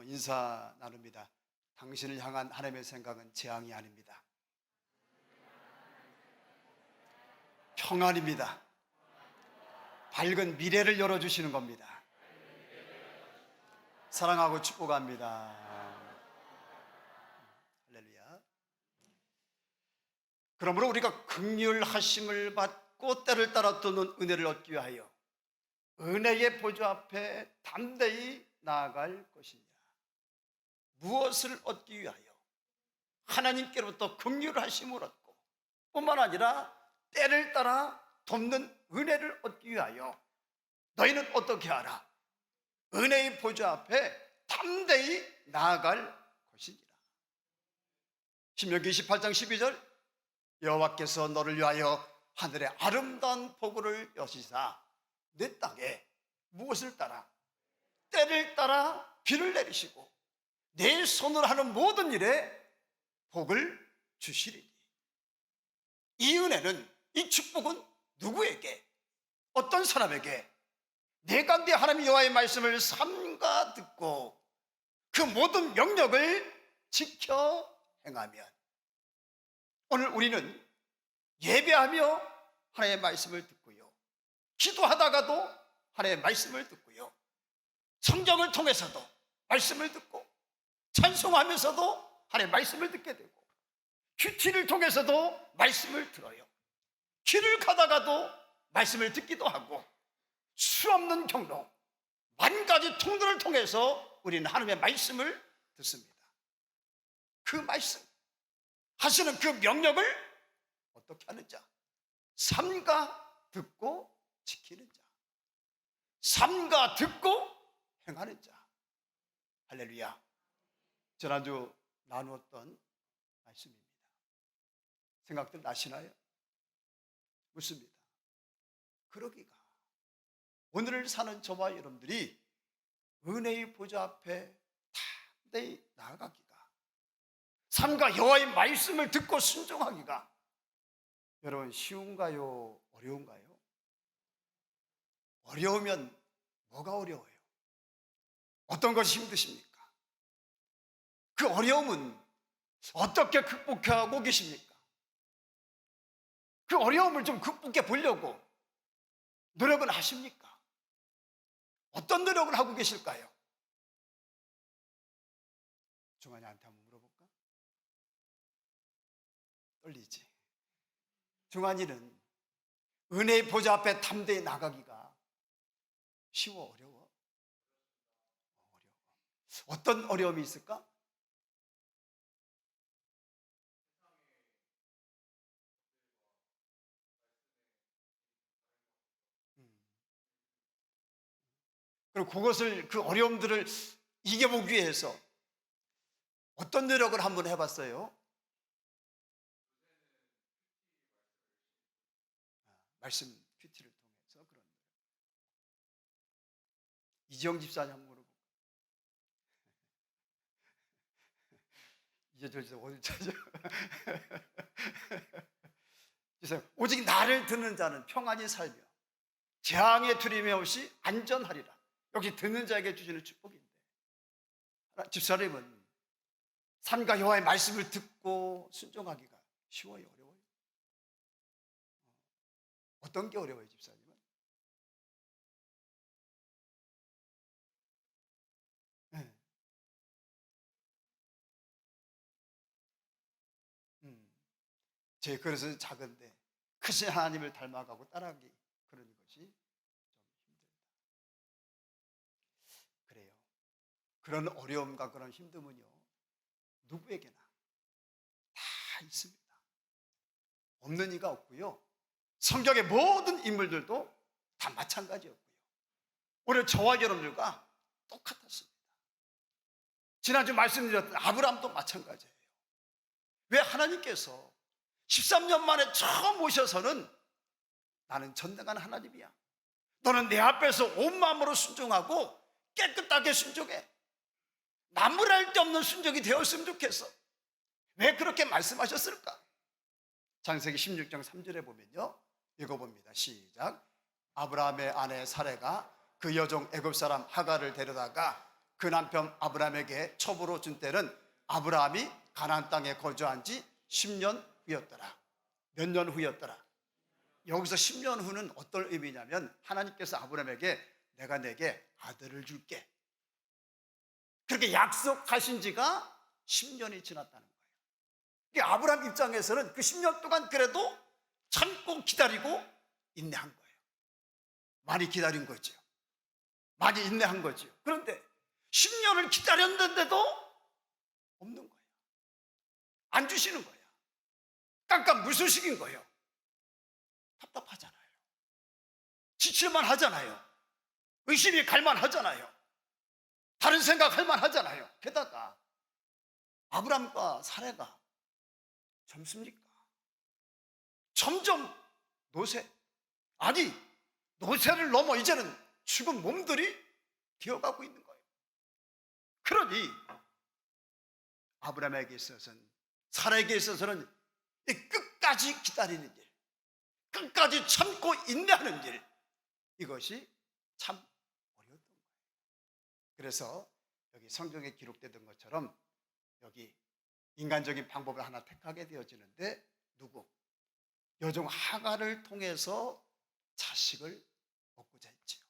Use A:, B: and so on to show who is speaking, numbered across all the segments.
A: 한번 인사 나눕니다. 당신을 향한 하나님의 생각은 재앙이 아닙니다. 평안입니다. 밝은 미래를 열어주시는 겁니다. 사랑하고 축복합니다. 할렐루야. 그러므로 우리가 긍휼하심을 받고 때를 따라 도는 은혜를 얻기 위하여 은혜의 보좌 앞에 담대히 나아갈 것이냐. 무엇을 얻기 위하여? 하나님께로부터 긍휼하심을 얻고 뿐만 아니라 때를 따라 돕는 은혜를 얻기 위하여 너희는 어떻게 하라? 은혜의 보좌 앞에 담대히 나아갈 것이니라. 신명기 28장 12절 여호와께서 너를 위하여 하늘의 아름다운 보고를 여시사 내 땅에 무엇을 따라? 때를 따라 비를 내리시고 내 손으로 하는 모든 일에 복을 주시리니. 이 은혜는, 이 축복은 누구에게, 어떤 사람에게 내 가운데 하나님 여호와의 말씀을 삼가 듣고 그 모든 명령을 지켜 행하면. 오늘 우리는 예배하며 하나님의 말씀을 듣고요, 기도하다가도 하나님의 말씀을 듣고요, 성경을 통해서도 말씀을 듣고 찬송하면서도 하나님의 말씀을 듣게 되고 큐티를 통해서도 말씀을 들어요. 길을 가다가도 말씀을 듣기도 하고 수없는 경로, 만 가지 통로를 통해서 우리는 하나님의 말씀을 듣습니다. 그 말씀 하시는 그 명령을 어떻게 하는 자? 삼가 듣고 지키는 자, 삼가 듣고 행하는 자. 할렐루야. 지난주 나누었던 말씀입니다. 생각들 나시나요? 묻습니다. 그러기가, 오늘을 사는 저와 여러분들이 은혜의 보좌 앞에 담대히 나아가기가, 삼가 여호와의 말씀을 듣고 순종하기가 여러분 쉬운가요? 어려운가요? 어려우면 뭐가 어려워요? 어떤 것이 힘드십니까? 그 어려움은 어떻게 극복하고 계십니까? 그 어려움을 좀 극복해 보려고 노력은 하십니까? 어떤 노력을 하고 계실까요? 중환이한테 한번 물어볼까? 떨리지? 중환이는 은혜의 보좌 앞에 담대히 나가기가 쉬워, 어려워? 어려워. 어떤 어려움이 있을까? 그리고 그것을, 그 어려움들을 이겨보기 위해서 어떤 노력을 한번 해봤어요? 말씀 큐티를 통해서. 그런 이지영 집사님 한번 물어볼까요? 이제 저 어디 찾아? 오직 나를 듣는 자는 평안히 살며 재앙에 두려움이 없이 안전하리라. 여기 듣는 자에게 주시는 축복인데, 집사님은 삼가 여호와의 말씀을 듣고 순종하기가 쉬워요, 어려워요? 어떤 게 어려워요, 집사님은? 네. 제 그릇은 작은데 크신 하나님을 닮아가고 따라가기, 그런 것이 좀 힘들다. 그래요. 그런 어려움과 그런 힘듦은요, 누구에게나 다 있습니다. 없는 이가 없고요, 성경의 모든 인물들도 다 마찬가지였고요, 오늘 저와 여러분들과 똑같았습니다. 지난주 말씀드렸던 아브라함도 마찬가지예요. 왜 하나님께서 13년 만에 처음 오셔서는 나는 전능한 하나님이야, 너는 내 앞에서 온 마음으로 순종하고 깨끗하게 순종해, 나무랄 데 없는 순종이 되었으면 좋겠어, 왜 그렇게 말씀하셨을까? 창세기 16장 3절에 보면요, 읽어봅니다. 시작. 아브라함의 아내 사레가 그 여종 애굽 사람 하갈을 데려다가 그 남편 아브라함에게 첩으로 준 때는 아브라함이 가나안 땅에 거주한 지 10년 후였더라. 몇 년 후였더라? 여기서 10년 후는 어떤 의미냐면 하나님께서 아브라함에게 내가 내게 아들을 줄게, 그렇게 약속하신 지가 10년이 지났다는 거예요. 그러니까 아브라함 입장에서는 그 10년 동안 그래도 참고 기다리고 인내한 거예요. 많이 기다린 거죠. 많이 인내한 거죠. 그런데 10년을 기다렸는데도 없는 거예요. 안 주시는 거예요. 깜깜무소식인 거예요. 답답하잖아요. 지칠만 하잖아요. 의심이 갈만 하잖아요. 다른 생각할 만 하잖아요. 게다가 아브람과 사레가 젊습니까? 점점 노쇠, 아니 노쇠를 넘어 이제는 죽은 몸들이 기어가고 있는 거예요. 그러니 아브람에게 있어서는, 사라에게 있어서는 이 끝까지 기다리는 일, 끝까지 참고 인내하는 일, 이것이 참 어려웠던 거예요. 그래서 여기 성경에 기록되던 것처럼 여기 인간적인 방법을 하나 택하게 되어지는데, 누구? 여종 하갈을 통해서 자식을 얻고자 했지요.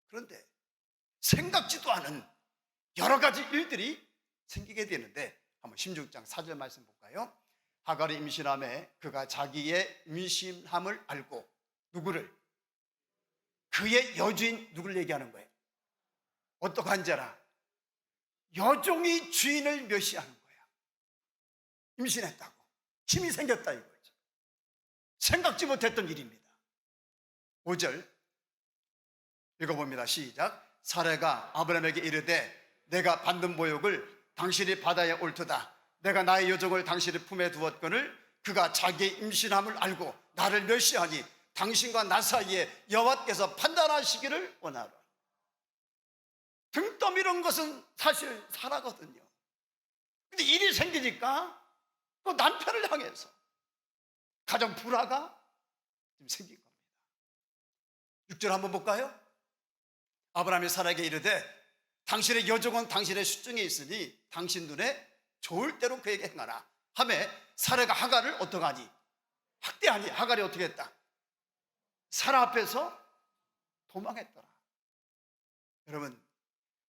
A: 그런데 생각지도 않은 여러 가지 일들이 생기게 되는데, 한번 16장 4절 말씀 볼까요? 하갈이 임신함에 그가 자기의 임신함을 알고, 누구를? 그의 여주인, 누구를 얘기하는 거예요? 어떡한 자라? 여종이 주인을 멸시하는 거야. 임신했다고, 힘이 생겼다 이거죠. 생각지 못했던 일입니다. 5절 읽어봅니다. 시작. 사레가 아브라함에게 이르되 내가 받는 보육을 당신이 받아야 옳도다. 내가 나의 여종을 당신의 품에 두었거늘 그가 자기의 임신함을 알고 나를 멸시하니 당신과 나 사이에 여호와께서 판단하시기를 원하라. 등 떠미는 것은 사실 사라거든요. 근데 일이 생기니까 또 남편을 향해서 가정 불화가 좀 생긴 겁니다. 6절 한번 볼까요? 아브라함이 사라에게 이르되 당신의 여종은 당신의 수중에 있으니 당신 눈에 좋을 대로 그에게 행하라 하매, 사라가 하갈을 어떡하니? 학대하니. 하갈이 어떻게 했다? 사라 앞에서 도망했더라. 여러분,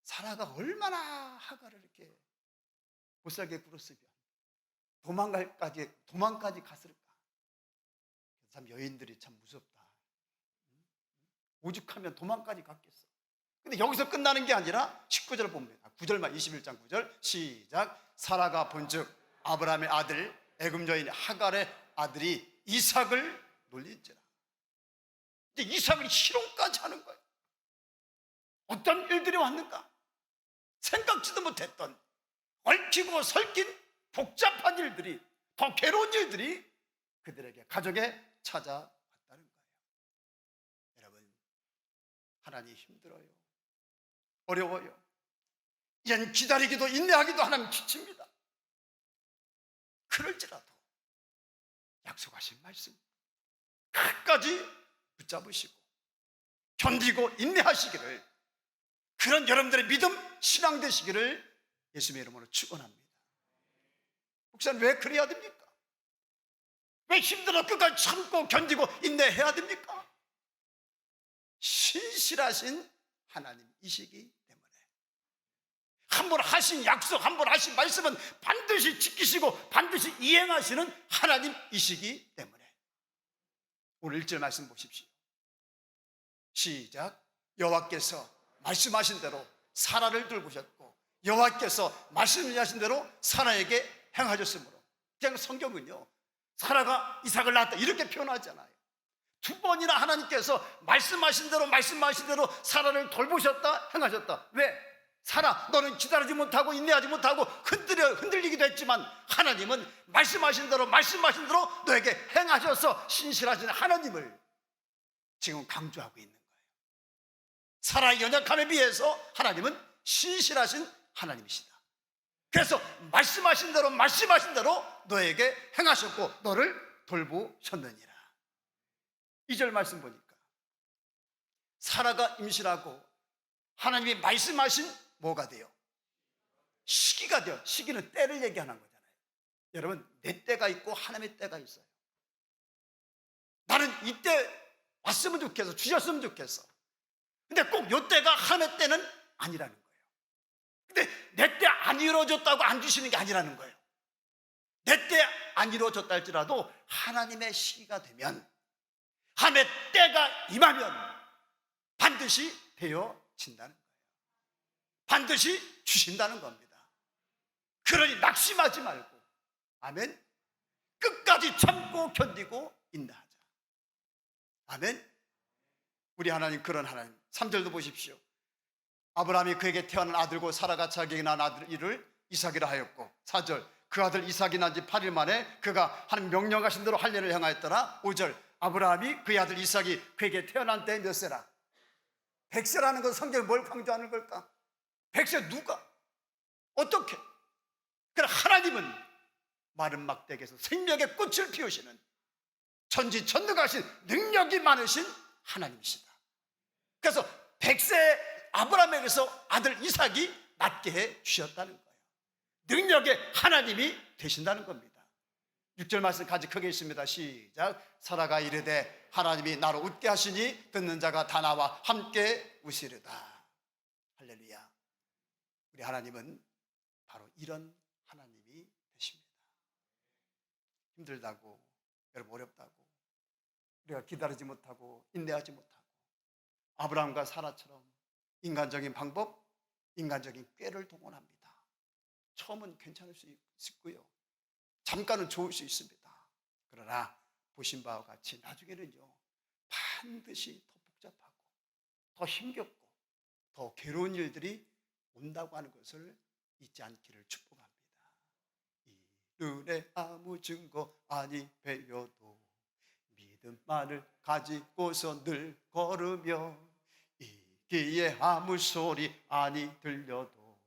A: 사라가 얼마나 하갈을 이렇게 못살게 굴었으면 도망까지 갔을까? 참 여인들이 참 무섭다. 오죽하면 도망까지 갔겠어. 근데 여기서 끝나는 게 아니라 19절 봅니다. 9절만, 21장 9절 시작. 사라가 본즉 아브라함의 아들 애굽 여인 하갈의 아들이 이삭을 놀린지라. 이제 이삭을 희롱까지 하는 거예요. 어떤 일들이 왔는가? 생각지도 못했던 얽히고 설킨 복잡한 일들이, 더 괴로운 일들이 그들에게, 가족에 찾아왔다는 거예요. 여러분, 하나님 힘들어요. 어려워요. 이젠 기다리기도 인내하기도 하나님 지칩니다. 그럴지라도 약속하신 말씀 끝까지 붙잡으시고 견디고 인내하시기를, 그런 여러분들의 믿음, 신앙 되시기를 예수님의 이름으로 축원합니다. 목사님, 왜 그래야 됩니까? 왜 힘들어 끝까지 참고 견디고 인내해야 됩니까? 신실하신 하나님이시기 때문에. 한 번 하신 약속, 한 번 하신 말씀은 반드시 지키시고 반드시 이행하시는 하나님이시기 때문에. 오늘 1절 말씀 보십시오. 시작. 여호와께서 말씀하신 대로 사라를 돌보셨고 여호와께서 말씀하신 대로 사라에게 행하셨으므로. 그냥 성경은요, 사라가 이삭을 낳았다 이렇게 표현하잖아요. 2번이나 하나님께서 말씀하신 대로 사라를 돌보셨다, 행하셨다. 왜? 사라, 너는 기다리지 못하고 인내하지 못하고 흔들리기도 했지만 하나님은 말씀하신 대로 너에게 행하셔서 신실하신 하나님을 지금 강조하고 있는 거예요. 사라의 연약함에 비해서 하나님은 신실하신 하나님이시다. 그래서 말씀하신 대로 너에게 행하셨고 너를 돌보셨느니라. 2절 말씀 보니까 사라가 임신하고 하나님이 말씀하신 뭐가 돼요? 시기가 돼요. 시기는 때를 얘기하는 거잖아요. 여러분, 내 때가 있고 하나님의 때가 있어요. 나는 이때 왔으면 좋겠어, 주셨으면 좋겠어. 근데 꼭 요 때가 하나님의 때는 아니라는 거예요. 근데 내 때 안 이루어졌다고 안 주시는 게 아니라는 거예요. 내 때 안 이루어졌다 할지라도 하나님의 시기가 되면, 하나님의 때가 임하면 반드시 되어진다는 거예요. 반드시 주신다는 겁니다. 그러니 낙심하지 말고, 아멘, 끝까지 참고 견디고 인내하자. 아멘. 우리 하나님 그런 하나님. 3절도 보십시오. 아브라함이 그에게 태어난 아들고 사라가 자기에게 낳은 아들 이를 이삭이라 하였고, 4절, 그 아들 이삭이 난 지 8일 만에 그가 하나님 명령하신 대로 할례를 행하였더라. 5절, 아브라함이 그의 아들 이삭이 그에게 태어난 때 몇 세라? 100세라는 건 성경이 뭘 강조하는 걸까? 100세 누가? 어떻게? 그러나 하나님은 마른 막대기에서 생명의 꽃을 피우시는 천지전능하신 능력이 많으신 하나님이시다. 그래서 100세 아브라함에게서 아들 이삭이 낳게 해 주셨다는 거예요. 능력의 하나님이 되신다는 겁니다. 6절 말씀 같이 크게 있습니다. 시작. 사라가 이르되 하나님이 나로 웃게 하시니 듣는 자가 다 나와 함께 우시르다. 할렐루야. 우리 하나님은 바로 이런 하나님이 되십니다. 힘들다고, 여러분 어렵다고, 우리가 기다리지 못하고 인내하지 못하고 아브라함과 사라처럼 인간적인 방법, 인간적인 꾀를 동원합니다. 처음은 괜찮을 수 있고요, 잠깐은 좋을 수 있습니다. 그러나 보신 바와 같이 나중에는요, 반드시 더 복잡하고 더 힘겹고 더 괴로운 일들이 온다고 하는 것을 잊지 않기를 축복합니다. 이 눈에 아무 증거 아니 배워도 믿음만을 가지고서 늘 걸으며, 이 귀에 아무 소리 아니 들려도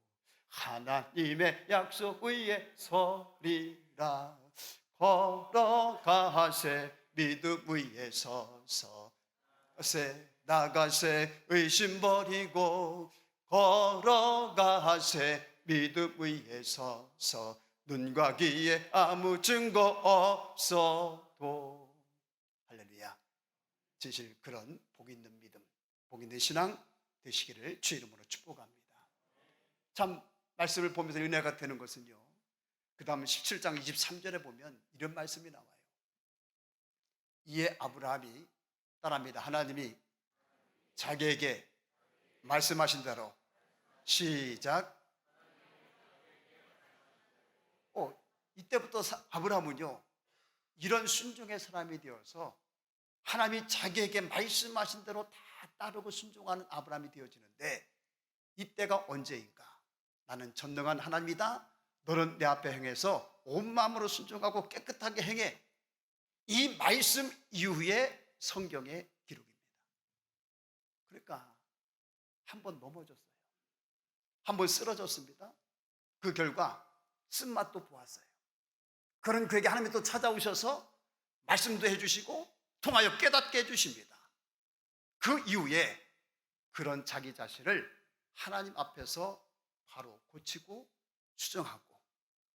A: 하나님의 약속 위에 서리라. 걸어가세 믿음 위에 서서 나가세 의심 버리고, 걸어가세 믿음 위에 서서 눈과 귀에 아무 증거 없어도. 할렐루야. 진실 그런 복 있는 믿음, 복 있는 신앙 되시기를 주의 이름으로 축복합니다. 참 말씀을 보면서 은혜가 되는 것은요, 그 다음 17장 23절에 보면 이런 말씀이 나와요. 이에 아브라함이 따라합니다. 하나님이 자기에게 말씀하신 대로 시작. 이때부터 아브라함은요, 이런 순종의 사람이 되어서 하나님이 자기에게 말씀하신 대로 다 따르고 순종하는 아브라함이 되어지는데, 이때가 언제인가? 나는 전능한 하나님이다. 너는 내 앞에 행해서 온 마음으로 순종하고 깨끗하게 행해. 이 말씀 이후에 성경의 기록입니다. 그러니까 한 번 넘어졌어요. 한 번 쓰러졌습니다. 그 결과 쓴맛도 보았어요. 그런 그에게 하나님이 또 찾아오셔서 말씀도 해주시고 통하여 깨닫게 해주십니다. 그 이후에 그런 자기 자신을 하나님 앞에서 바로 고치고 수정하고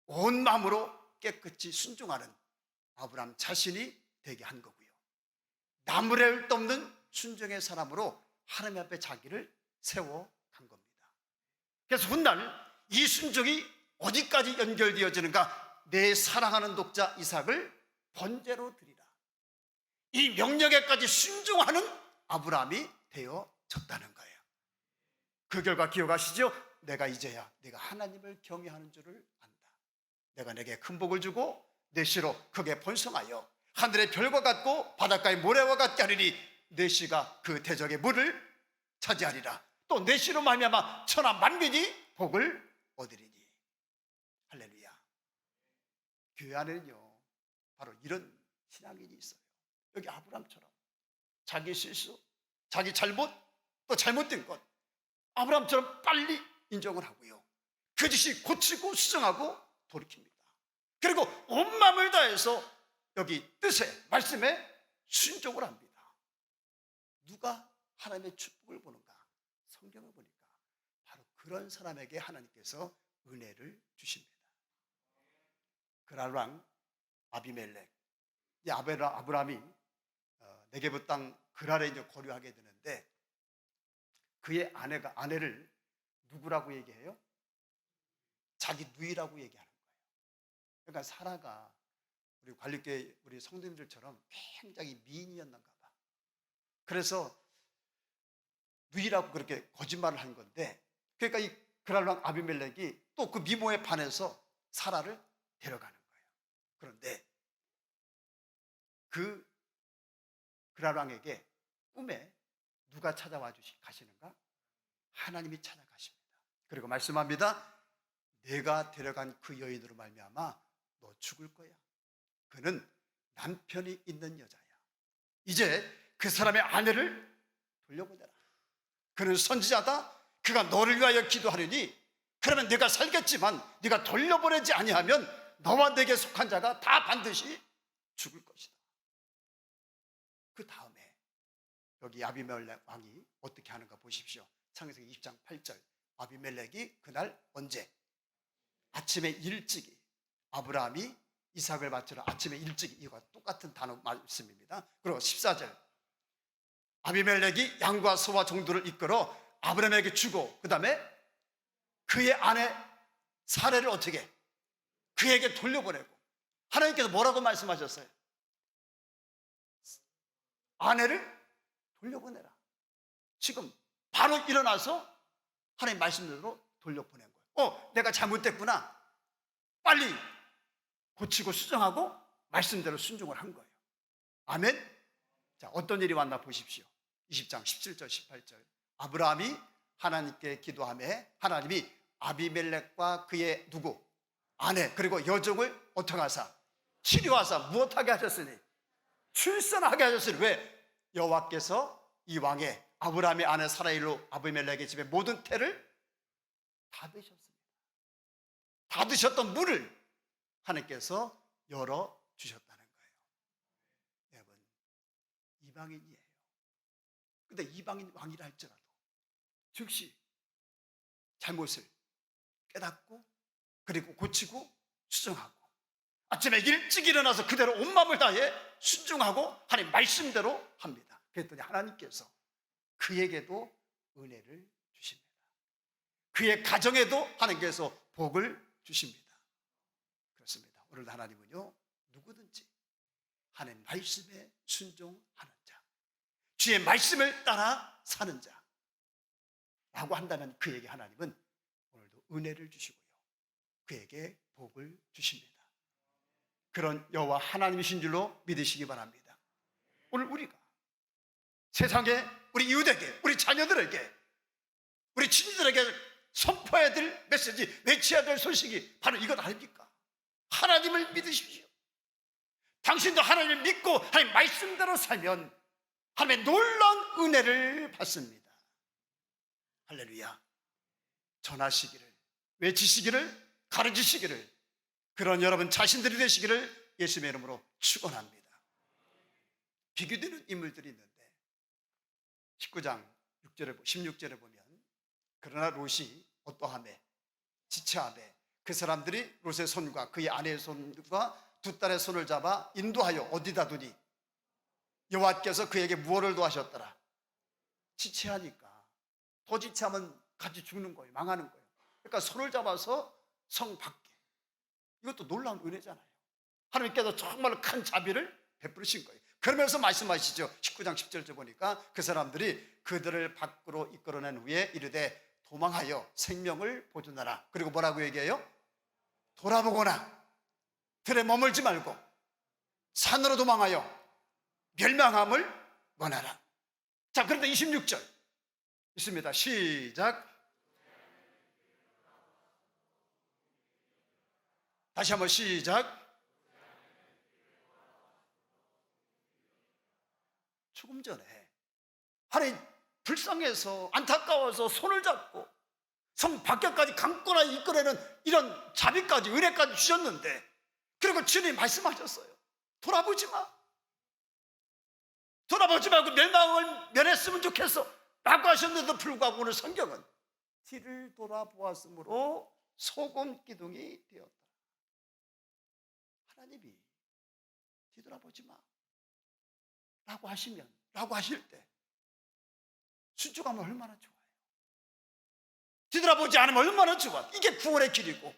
A: 온 마음으로 깨끗이 순종하는 아브라함 자신이 되게 한 거고요, 나무랄 데 없는 순종의 사람으로 하나님 앞에 자기를 세워간 겁니다. 그래서 훗날 이 순종이 어디까지 연결되어지는가? 내 사랑하는 독자 이삭을 번제로 드리라. 이 명령에까지 순종하는 아브라함이 되어졌다는 거예요. 그 결과 기억하시죠? 내가 이제야 내가 하나님을 경외하는 줄을 안다. 내가 내게 큰 복을 주고 내 씨로 크게 번성하여 하늘의 별과 같고 바닷가의 모래와 같게 하리니 내 씨가 그 대적의 물을 차지하리라. 또 내 씨로 말미암아 천하 만민이 복을 얻으리니. 할렐루야. 교회 안에는요, 바로 이런 신앙인이 있어요. 여기 아브라함처럼 자기 실수, 자기 잘못, 또 잘못된 것 아브라함처럼 빨리 인정을 하고요, 그 짓이 고치고 수정하고 돌이킵니다. 그리고 온 마음을 다해서 여기 뜻에, 말씀에 순종을 합니다. 누가 하나님의 축복을 보는가? 성경을 보니까 바로 그런 사람에게 하나님께서 은혜를 주십니다. 그랄 왕 아비멜렉, 이 아브라함이 네게브 땅 그랄에 이제 거류하게 되는데, 그의 아내를 누구라고 얘기해요? 자기 누이라고 얘기하는 거예요. 그러니까 사라가 우리 관리교회 우리 성도님들처럼 굉장히 미인이었는가 봐. 그래서 누이라고 그렇게 거짓말을 한 건데, 그러니까 이 그랄 왕 아비멜렉이 또 그 미모에 반해서 사라를 데려가는 거예요. 그런데 그 그랄 왕에게 꿈에 누가 찾아와 가시는가? 하나님이 찾아가십니다. 그리고 말씀합니다. 내가 데려간 그 여인으로 말미암아 너 죽을 거야. 그는 남편이 있는 여자야. 이제 그 사람의 아내를 돌려보내라. 그는 선지자다. 그가 너를 위하여 기도하려니 그러면 네가 살겠지만 네가 돌려보내지 아니하면 너와 내게 속한 자가 다 반드시 죽을 것이다. 그 다음에 여기 아비멜렉 왕이 어떻게 하는가 보십시오. 창세기 20장 8절. 아비멜렉이 그날 언제? 아침에 일찍이 아브라함이 이삭을 바치러 아침에 일찍이, 이거 똑같은 단어 말씀입니다. 그리고 14절. 아비멜렉이 양과 소와 종들을 이끌어 아브라함에게 주고, 그 다음에 그의 아내 사레를 어떻게? 그에게 돌려보내고. 하나님께서 뭐라고 말씀하셨어요? 아내를 돌려보내라. 지금 바로 일어나서 하나님 말씀대로 돌려보낸 거예요. 내가 잘못됐구나. 빨리 고치고 수정하고 말씀대로 순종을 한 거예요. 아멘. 자, 어떤 일이 왔나 보십시오. 20장 17절 18절. 아브라함이 하나님께 기도하며 하나님이 아비멜렉과 그의 누구? 아내 그리고 여종을 어떻게 하사? 치료하사 무엇하게 하셨으니? 출산하게 하셨으니. 왜? 여호와께서 이 왕의 아브라함의 아내 사라일로 아비멜렉의 집에 모든 태를 다 드셨습니다. 다 드셨던 물을 하나님께서 열어 주셨다는 거예요. 여러분, 이방인이에요. 근데 이방인 왕이라 할지라도 즉시 잘못을 깨닫고 그리고 고치고 수정하고 아침에 일찍 일어나서 그대로 온 마음을 다해 순종하고 하나님 말씀대로 합니다. 그랬더니 하나님께서 그에게도 은혜를 주십니다. 그의 가정에도 하나님께서 복을 주십니다. 그렇습니다. 오늘 하나님은요, 누구든지 하나님 말씀에 순종하는 자, 주의 말씀을 따라 사는 자 라고 한다면 그에게 하나님은 오늘도 은혜를 주시고요, 그에게 복을 주십니다. 그런 여호와 하나님이신 줄로 믿으시기 바랍니다. 오늘 우리가 세상에 우리 이웃에게, 우리 자녀들에게, 우리 친지들에게 선포해야 될 메시지, 외쳐야 될 소식이 바로 이것 아닙니까? 하나님을 믿으십시오. 당신도 하나님을 믿고 하나님 말씀대로 살면 하나님의 놀라운 은혜를 받습니다. 할렐루야. 전하시기를, 외치시기를, 가르치시기를, 그런 여러분 자신들이 되시기를 예수님의 이름으로 축원합니다. 비교되는 인물들이 있는데 19장 16절에 보면 그러나 롯이 어떠하매 지체하매 그 사람들이 롯의 손과 그의 아내의 손과 두 딸의 손을 잡아 인도하여 어디다 두니 여호와께서 그에게 무엇을 도하셨더라? 지체하니까. 더 지체하면 같이 죽는 거예요. 망하는 거예요. 그러니까 손을 잡아서 성 밖에. 이것도 놀라운 은혜잖아요. 하나님께서 정말로 큰 자비를 베푸신 거예요. 그러면서 말씀하시죠. 19장 10절에 보니까 그 사람들이 그들을 밖으로 이끌어낸 후에 이르되 도망하여 생명을 보존하라. 그리고 뭐라고 얘기해요? 돌아보거나 들에 머물지 말고 산으로 도망하여 멸망함을 원하라. 자, 그런데 26절 있습니다. 시작. 다시 한번 시작. 조금 전에 하나님 불쌍해서 안타까워서 손을 잡고 성 밖에까지 강권하 이끌어내는 이런 자비까지, 은혜까지 주셨는데, 그리고 주님 말씀하셨어요. 돌아보지 마. 돌아보지 말고 멸망을 면했으면 좋겠어 라고 하셨는데도 불구하고 오늘 성경은 뒤를 돌아보았으므로 소금 기둥이 되었다. 하나님이 뒤돌아보지 마 라고 하실 때 순종하면 얼마나 좋아요. 뒤돌아보지 않으면 얼마나 좋아. 이게 구원의 길이고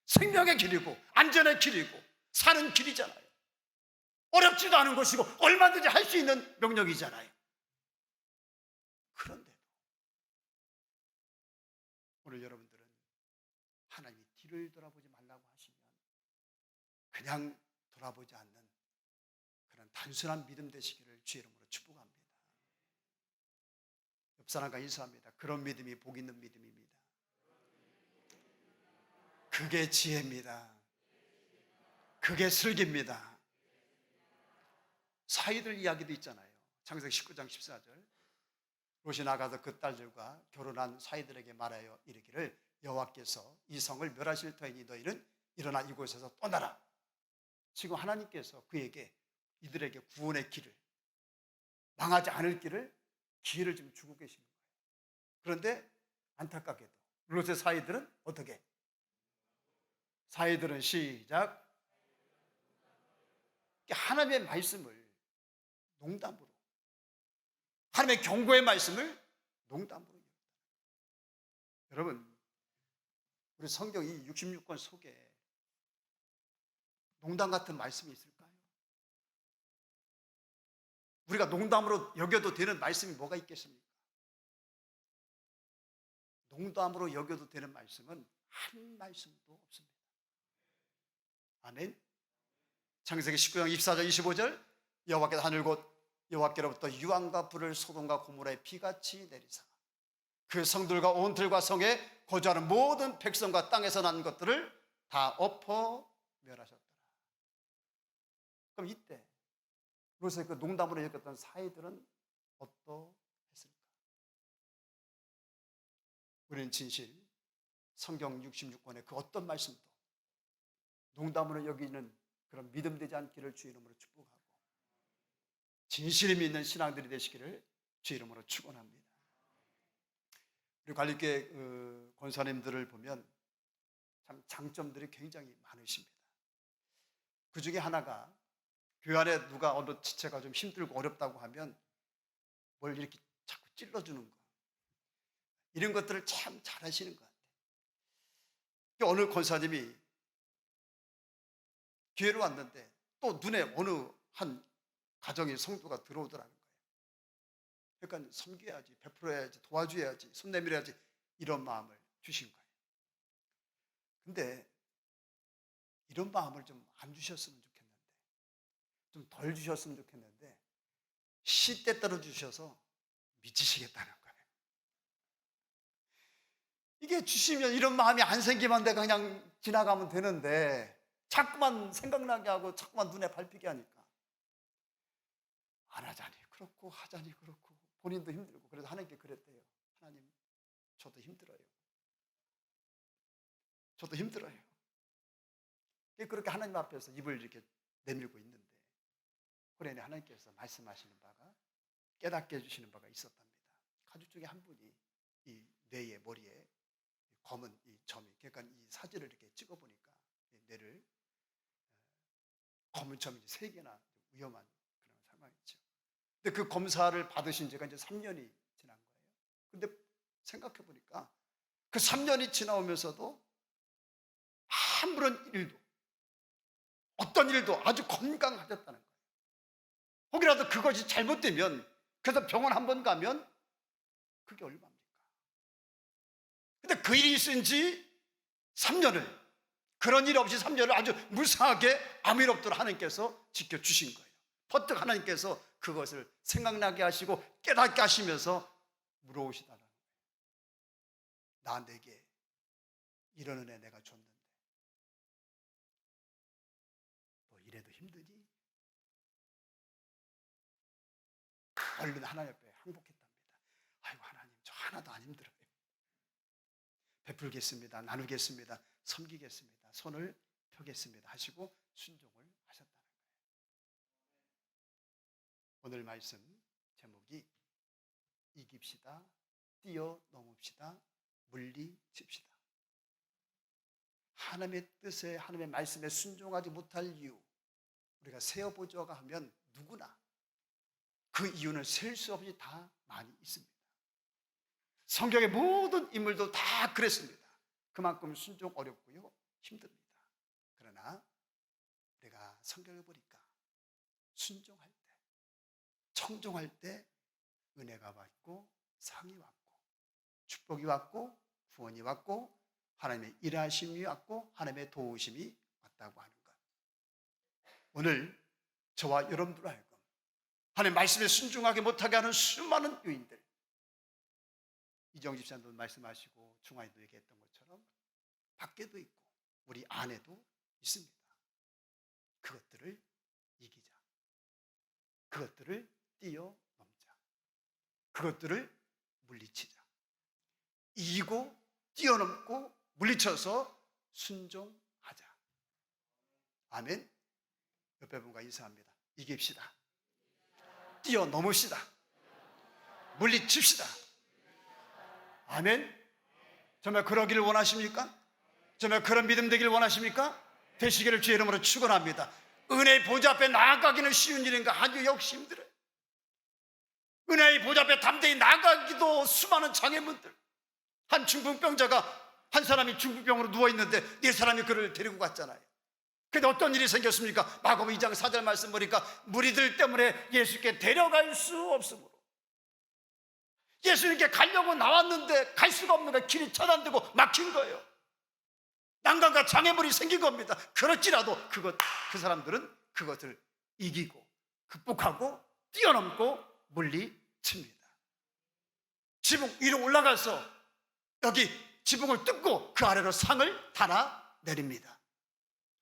A: 생명의 길이고 안전의 길이고 사는 길이잖아요. 어렵지도 않은 것이고 얼마든지 할 수 있는 명령이잖아요. 그런데도 오늘 여러분들은 하나님이 뒤를 돌아보지 말라고 하시면 그냥 돌아보지 않는 그런 단순한 믿음 되시기를 주의 이름으로 축복합니다. 옆 사람과 인사합니다. 그런 믿음이 복 있는 믿음입니다. 그게 지혜입니다. 그게 슬기입니다. 사위들 이야기도 있잖아요. 창세기 19장 14절. 롯이 나가서 그 딸들과 결혼한 사위들에게 말하여 이르기를 여호와께서 이 성을 멸하실 터이니 너희는 일어나 이곳에서 떠나라. 지금 하나님께서 그에게 이들에게 구원의 길을, 망하지 않을 길을, 기회를 지금 주고 계시는 거예요. 그런데 안타깝게도 롯의 사위들은 어떻게? 사위들은 시작. 하나님의 말씀을 농담으로, 하나님의 경고의 말씀을 농담으로. 여러분, 우리 성경 이 66권 속에 농담 같은 말씀이 있을까요? 우리가 농담으로 여겨도 되는 말씀이 뭐가 있겠습니까? 농담으로 여겨도 되는 말씀은 한 말씀도 없습니다. 아멘. 창세기 19장 24절 25절 여호와께서 하늘 곧 여호와께로부터 유황과 불을 소돔과 고모라에 비같이 내리사 그 성들과 온 들과 성에 거주하는 모든 백성과 땅에서 난 것들을 다 엎어 멸하셨더라. 그럼 이때 롯의 그 농담으로 여겼던 사이들은 어떠했을까? 우리는 진실 성경 66권의 그 어떤 말씀도 농담으로 여기는 그런 믿음 되지 않기를 주의 이름으로 축복하고 진실이 믿는 신앙들이 되시기를 주의 이름으로 축원합니다. 우리 관리교회 권사님들을 보면 참 장점들이 굉장히 많으십니다. 그 중에 하나가 교회 안에 누가 어느 지체가 좀 힘들고 어렵다고 하면 뭘 이렇게 자꾸 찔러주는 거, 이런 것들을 참 잘하시는 것 같아요. 어느 권사님이 교회로 왔는데 또 눈에 어느 한 가정의 성도가 들어오더라는 거예요. 그러니까 섬겨야지, 베풀어야지, 도와줘야지, 손 내밀어야지 이런 마음을 주신 거예요. 근데 이런 마음을 좀 안 주셨으면 좋겠는데, 좀 덜 주셨으면 좋겠는데 시때때로 주셔서 미치시겠다는 거예요. 이게 주시면 이런 마음이 안 생기면 내가 그냥 지나가면 되는데 자꾸만 생각나게 하고 자꾸만 눈에 밟히게 하니까 안 하자니 그렇고 하자니 그렇고 본인도 힘들고, 그래서 하나님께 그랬대요. 하나님, 저도 힘들어요. 저도 힘들어요. 그렇게 하나님 앞에서 입을 이렇게 내밀고 있는데 호련히 하나님께서 말씀하시는 바가, 깨닫게 해주시는 바가 있었답니다. 가족 중에 한 분이 이 뇌에, 머리에 검은 이 점이, 그러니까 이 사진을 이렇게 찍어보니까 뇌를 검은 점이 3개나 위험한 그런 상황이죠. 근데 그 검사를 받으신 지가 이제 3년이 지난 거예요. 근데 생각해 보니까 그 3년이 지나오면서도 아무런 일도, 어떤 일도 아주 건강하셨다는 거예요. 혹이라도 그것이 잘못되면, 그래서 병원 한 번 가면 그게 얼마입니까? 근데 그 일이 있은 지 3년을, 그런 일 없이 3년을 아주 무사하게 아무 일 없도록 하나님께서 지켜주신 거예요. 퍼뜩 하나님께서 그것을 생각나게 하시고 깨닫게 하시면서 물어오시다라는 거예요. 나 내게 이런 은혜 내가 줬는데 너 이래도 힘드니? 얼른 하나님 앞에 항복했답니다. 아이고 하나님, 저 하나도 안 힘들어요. 베풀겠습니다. 나누겠습니다. 섬기겠습니다. 손을 펴겠습니다 하시고 순종을 하셨다는 거예요. 오늘 말씀 제목이 이깁시다, 뛰어넘읍시다, 물리칩시다. 하나님의 뜻에, 하나님의 말씀에 순종하지 못할 이유, 우리가 세어보자고 하면 누구나 그 이유는 셀 수 없이 다 많이 있습니다. 성경의 모든 인물도 다 그랬습니다. 그만큼 순종 어렵고요, 힘듭니다. 그러나 우리가 성경을 보니까 순종할 때, 청종할 때 은혜가 왔고 상이 왔고 축복이 왔고 구원이 왔고 하나님의 일하심이 왔고 하나님의 도우심이 왔다고 하는 것. 오늘 저와 여러분들 하여금 하나님 말씀에 순종하게 못하게 하는 수많은 요인들, 이정 집사님도 말씀하시고 중화이도 얘기했던 것처럼 밖에도 있고 우리 안에도 있습니다. 그것들을 이기자. 그것들을 뛰어넘자. 그것들을 물리치자. 이기고 뛰어넘고 물리쳐서 순종하자. 아멘. 옆에 분과 인사합니다. 이깁시다. 뛰어넘읍시다. 물리칩시다. 아멘. 정말 그러기를 원하십니까? 정말 그런 믿음 되기를 원하십니까? 되시기를 주의 이름으로 축원합니다. 은혜의 보좌 앞에 나아가기는 쉬운 일인가? 아주 역시 힘들어요. 은혜의 보좌 앞에 담대히 나가기도 수많은 장애물들. 한 중풍병자가, 한 사람이 중풍병으로 누워있는데 네 사람이 그를 데리고 갔잖아요. 근데 어떤 일이 생겼습니까? 마가복음 2장 4절 말씀 보니까 무리들 때문에 예수께 데려갈 수 없으므로, 예수님께 가려고 나왔는데 갈 수가 없는 거예요. 길이 차단되고 막힌 거예요. 난간과 장애물이 생긴 겁니다. 그렇지라도 그 사람들은 그것을 이기고 극복하고 뛰어넘고 물리칩니다. 지붕 위로 올라가서 여기 지붕을 뜯고 그 아래로 상을 달아 내립니다.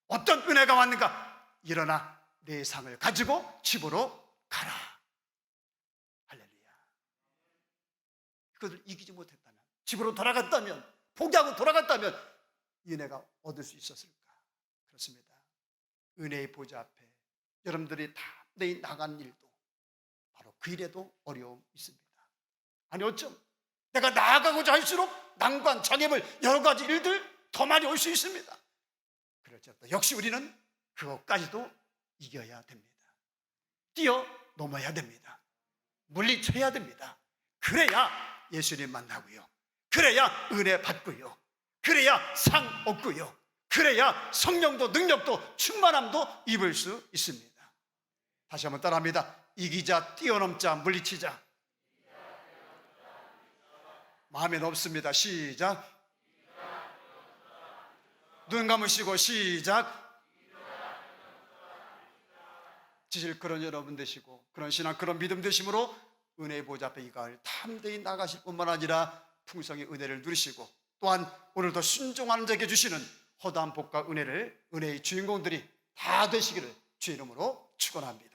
A: 어떤 은혜가 왔는가? 일어나 내 상을 가지고 집으로 가라. 할렐루야. 그것을 이기지 못했다면, 집으로 돌아갔다면, 포기하고 돌아갔다면 이 은혜가 얻을 수 있었을까? 그렇습니다. 은혜의 보좌 앞에 여러분들이 다 내일 나간 일도 바로 그 일에도 어려움이 있습니다. 아니 어쩜 내가 나아가고자 할수록 난관, 장애물, 여러 가지 일들 더 많이 올 수 있습니다. 그렇지만 역시 우리는 그것까지도 이겨야 됩니다. 뛰어넘어야 됩니다. 물리쳐야 됩니다. 그래야 예수님 만나고요, 그래야 은혜 받고요, 그래야 상 얻고요, 그래야 성령도 능력도 충만함도 입을 수 있습니다. 다시 한번 따라합니다. 이기자, 뛰어넘자, 물리치자. 마음에 넣습니다. 시작. 눈 감으시고 시작. 지실 그런 여러분 되시고 그런 신앙, 그런 믿음 되심으로 은혜의 보좌 앞에 이 가을 담대히 나가실 뿐만 아니라 풍성의 은혜를 누리시고 또한 오늘도 순종하는 자에게 주시는 허다한 복과 은혜를, 은혜의 주인공들이 다 되시기를 주의 이름으로 축원합니다.